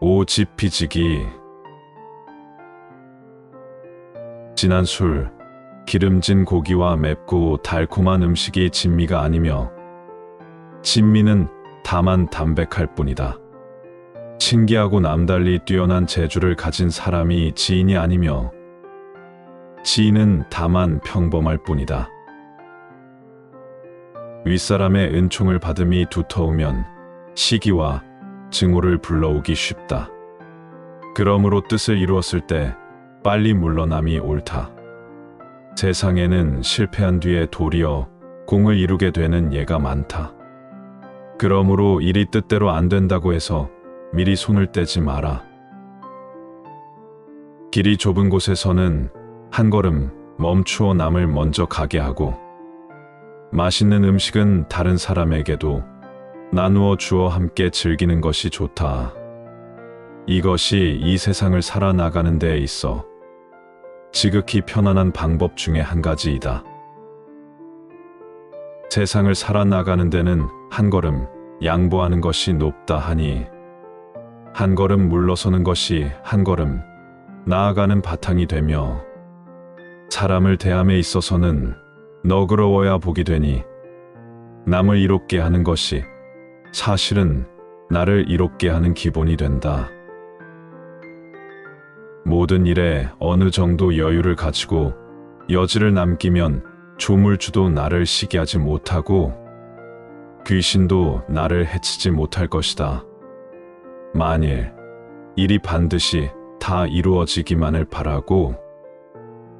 오지피지기. 진한 술, 기름진 고기와 맵고 달콤한 음식이 진미가 아니며 진미는 다만 담백할 뿐이다. 신기하고 남달리 뛰어난 재주를 가진 사람이 지인이 아니며 지인은 다만 평범할 뿐이다. 윗사람의 은총을 받음이 두터우면 시기와 증오를 불러오기 쉽다. 그러므로 뜻을 이루었을 때 빨리 물러남이 옳다. 세상에는 실패한 뒤에 도리어 공을 이루게 되는 예가 많다. 그러므로 일이 뜻대로 안 된다고 해서 미리 손을 떼지 마라. 길이 좁은 곳에서는 한 걸음 멈추어 남을 먼저 가게 하고 맛있는 음식은 다른 사람에게도 나누어 주어 함께 즐기는 것이 좋다. 이것이 이 세상을 살아나가는 데에 있어 지극히 편안한 방법 중에 한 가지이다. 세상을 살아나가는 데는 한 걸음 양보하는 것이 높다 하니 한 걸음 물러서는 것이 한 걸음 나아가는 바탕이 되며 사람을 대함에 있어서는 너그러워야 복이 되니 남을 이롭게 하는 것이 사실은 나를 이롭게 하는 기본이 된다. 모든 일에 어느 정도 여유를 가지고 여지를 남기면 조물주도 나를 시기하지 못하고 귀신도 나를 해치지 못할 것이다. 만일 일이 반드시 다 이루어지기만을 바라고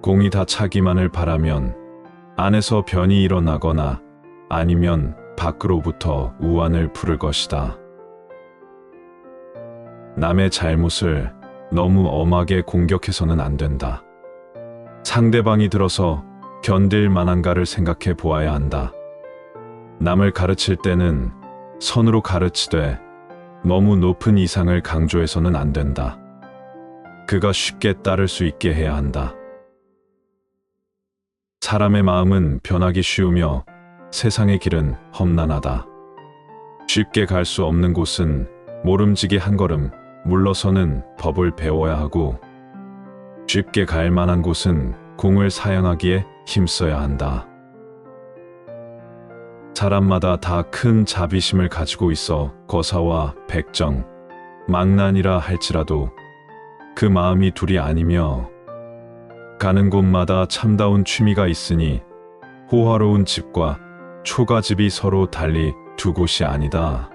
공이 다 차기만을 바라면 안에서 변이 일어나거나 아니면 밖으로부터 우환을 부를 것이다. 남의 잘못을 너무 엄하게 공격해서는 안 된다. 상대방이 들어서 견딜 만한가를 생각해 보아야 한다. 남을 가르칠 때는 선으로 가르치되 너무 높은 이상을 강조해서는 안 된다. 그가 쉽게 따를 수 있게 해야 한다. 사람의 마음은 변하기 쉬우며 세상의 길은 험난하다. 쉽게 갈 수 없는 곳은 모름지기 한 걸음 물러서는 법을 배워야 하고 쉽게 갈 만한 곳은 공을 사양하기에 힘써야 한다. 사람마다 다 큰 자비심을 가지고 있어 거사와 백정, 망난이라 할지라도 그 마음이 둘이 아니며 가는 곳마다 참다운 취미가 있으니 호화로운 집과 초가집이 서로 달리 두 곳이 아니다.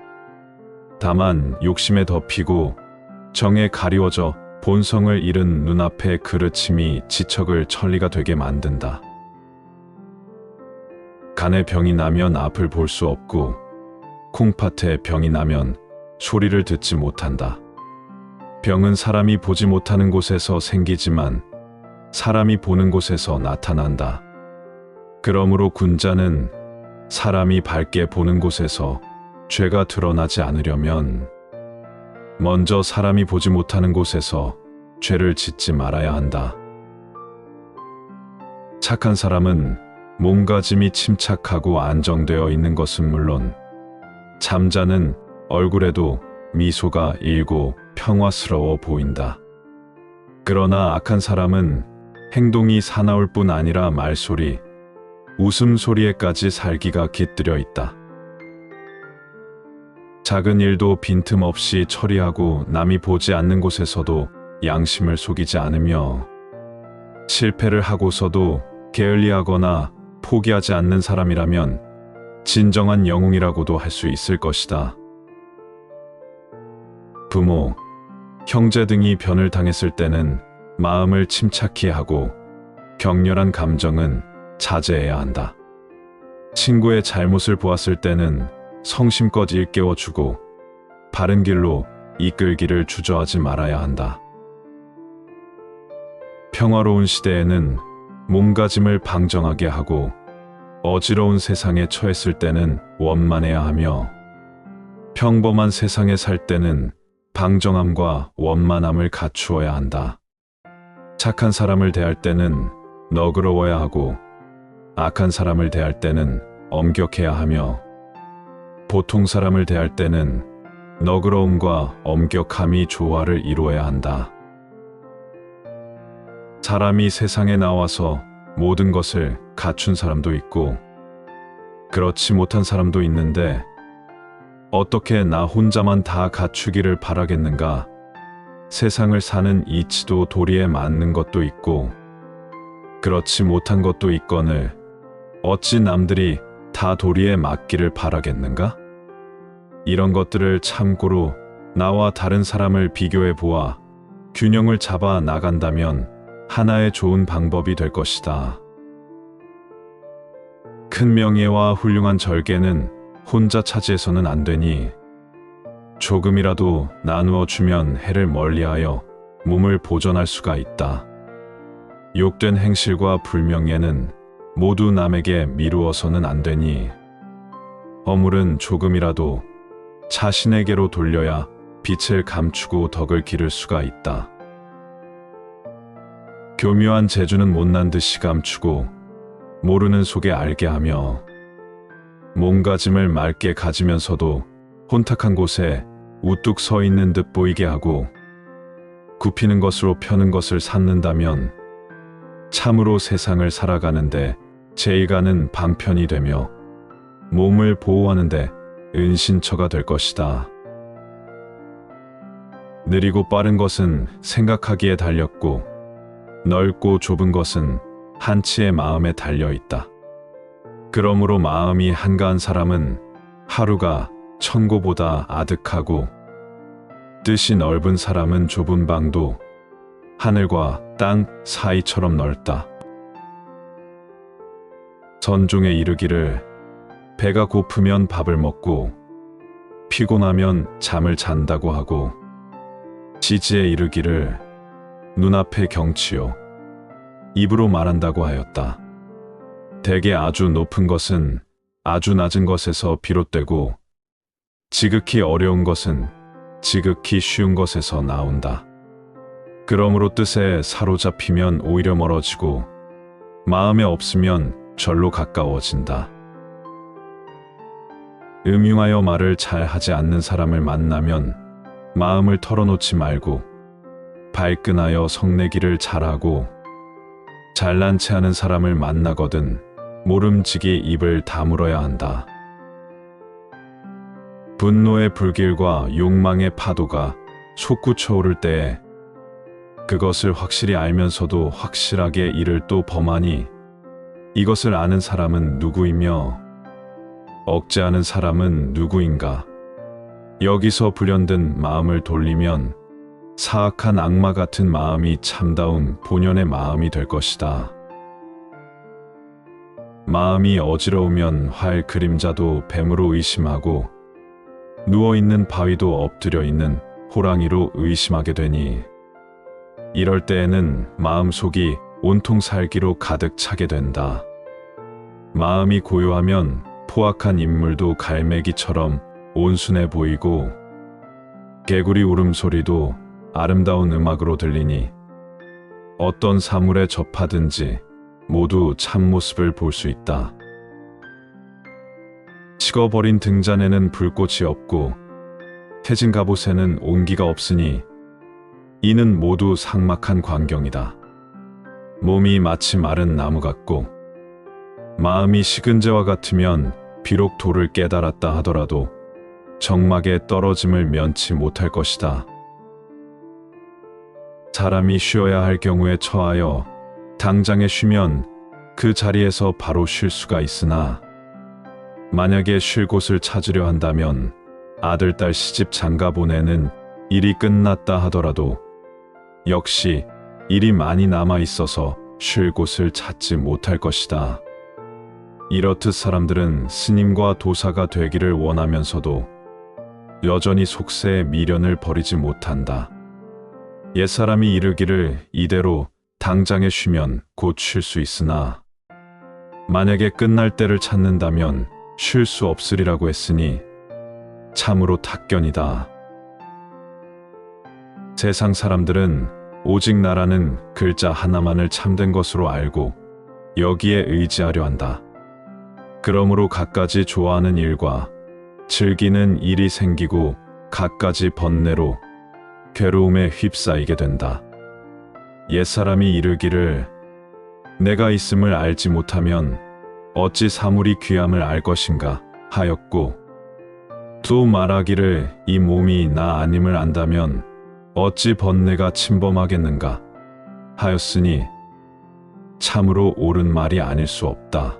다만 욕심에 덮이고 정에 가리워져 본성을 잃은 눈앞의 그르침이 지척을 천리가 되게 만든다. 간에 병이 나면 앞을 볼 수 없고 콩팥에 병이 나면 소리를 듣지 못한다. 병은 사람이 보지 못하는 곳에서 생기지만 사람이 보는 곳에서 나타난다. 그러므로 군자는 사람이 밝게 보는 곳에서 죄가 드러나지 않으려면 먼저 사람이 보지 못하는 곳에서 죄를 짓지 말아야 한다. 착한 사람은 몸가짐이 침착하고 안정되어 있는 것은 물론 잠자는 얼굴에도 미소가 일고 평화스러워 보인다. 그러나 악한 사람은 행동이 사나울 뿐 아니라 말소리, 웃음소리에까지 살기가 깃들여 있다. 작은 일도 빈틈없이 처리하고 남이 보지 않는 곳에서도 양심을 속이지 않으며 실패를 하고서도 게을리하거나 포기하지 않는 사람이라면 진정한 영웅이라고도 할 수 있을 것이다. 부모, 형제 등이 변을 당했을 때는 마음을 침착히 하고 격렬한 감정은 자제해야 한다. 친구의 잘못을 보았을 때는 성심껏 일깨워주고 바른 길로 이끌기를 주저하지 말아야 한다. 평화로운 시대에는 몸가짐을 방정하게 하고 어지러운 세상에 처했을 때는 원만해야 하며 평범한 세상에 살 때는 방정함과 원만함을 갖추어야 한다. 착한 사람을 대할 때는 너그러워야 하고 악한 사람을 대할 때는 엄격해야 하며 보통 사람을 대할 때는 너그러움과 엄격함이 조화를 이루어야 한다. 사람이 세상에 나와서 모든 것을 갖춘 사람도 있고 그렇지 못한 사람도 있는데 어떻게 나 혼자만 다 갖추기를 바라겠는가? 세상을 사는 이치도 도리에 맞는 것도 있고 그렇지 못한 것도 있거늘 어찌 남들이 다 도리에 맞기를 바라겠는가? 이런 것들을 참고로 나와 다른 사람을 비교해 보아 균형을 잡아 나간다면 하나의 좋은 방법이 될 것이다. 큰 명예와 훌륭한 절개는 혼자 차지해서는 안 되니 조금이라도 나누어 주면 해를 멀리하여 몸을 보존할 수가 있다. 욕된 행실과 불명예는 모두 남에게 미루어서는 안 되니 허물은 조금이라도 자신에게로 돌려야 빛을 감추고 덕을 기를 수가 있다. 교묘한 재주는 못난 듯이 감추고 모르는 속에 알게 하며 몸가짐을 맑게 가지면서도 혼탁한 곳에 우뚝 서 있는 듯 보이게 하고 굽히는 것으로 펴는 것을 삼는다면 참으로 세상을 살아가는데 제의가는 방편이 되며 몸을 보호하는데 은신처가 될 것이다. 느리고 빠른 것은 생각하기에 달렸고 넓고 좁은 것은 한치의 마음에 달려 있다. 그러므로 마음이 한가한 사람은 하루가 천고보다 아득하고 뜻이 넓은 사람은 좁은 방도 하늘과 땅 사이처럼 넓다. 선종에 이르기를 배가 고프면 밥을 먹고 피곤하면 잠을 잔다고 하고 지지에 이르기를 눈앞의 경치요 입으로 말한다고 하였다. 대개 아주 높은 것은 아주 낮은 것에서 비롯되고 지극히 어려운 것은 지극히 쉬운 것에서 나온다. 그러므로 뜻에 사로잡히면 오히려 멀어지고 마음에 없으면 절로 가까워진다. 음흉하여 말을 잘 하지 않는 사람을 만나면 마음을 털어놓지 말고 발끈하여 성내기를 잘하고 잘난 체 하는 사람을 만나거든 모름지기 입을 다물어야 한다. 분노의 불길과 욕망의 파도가 솟구쳐 오를 때에 그것을 확실히 알면서도 확실하게 이를 또 범하니 이것을 아는 사람은 누구이며 억제하는 사람은 누구인가? 여기서 불현든 마음을 돌리면 사악한 악마 같은 마음이 참다운 본연의 마음이 될 것이다. 마음이 어지러우면 활 그림자도 뱀으로 의심하고 누워있는 바위도 엎드려 있는 호랑이로 의심하게 되니 이럴 때에는 마음속이 온통 살기로 가득 차게 된다. 마음이 고요하면 포악한 인물도 갈매기처럼 온순해 보이고 개구리 울음소리도 아름다운 음악으로 들리니 어떤 사물에 접하든지 모두 참모습을 볼 수 있다. 식어버린 등잔에는 불꽃이 없고 해진 갑옷에는 온기가 없으니 이는 모두 삭막한 광경이다. 몸이 마치 마른 나무 같고 마음이 식은 재와 같으면 비록 도를 깨달았다 하더라도 정막에 떨어짐을 면치 못할 것이다. 사람이 쉬어야 할 경우에 처하여 당장에 쉬면 그 자리에서 바로 쉴 수가 있으나 만약에 쉴 곳을 찾으려 한다면 아들, 딸 시집 장가 보내는 일이 끝났다 하더라도 역시 일이 많이 남아 있어서 쉴 곳을 찾지 못할 것이다. 이렇듯 사람들은 스님과 도사가 되기를 원하면서도 여전히 속세의 미련을 버리지 못한다. 옛사람이 이르기를 이대로 당장에 쉬면 곧 쉴 수 있으나 만약에 끝날 때를 찾는다면 쉴 수 없으리라고 했으니 참으로 탁견이다. 세상 사람들은 오직 나라는 글자 하나만을 참된 것으로 알고 여기에 의지하려 한다. 그러므로 갖가지 좋아하는 일과 즐기는 일이 생기고 갖가지 번뇌로 괴로움에 휩싸이게 된다. 옛사람이 이르기를 내가 있음을 알지 못하면 어찌 사물이 귀함을 알 것인가 하였고, 또 말하기를 이 몸이 나 아님을 안다면 어찌 번뇌가 침범하겠는가 하였으니 참으로 옳은 말이 아닐 수 없다.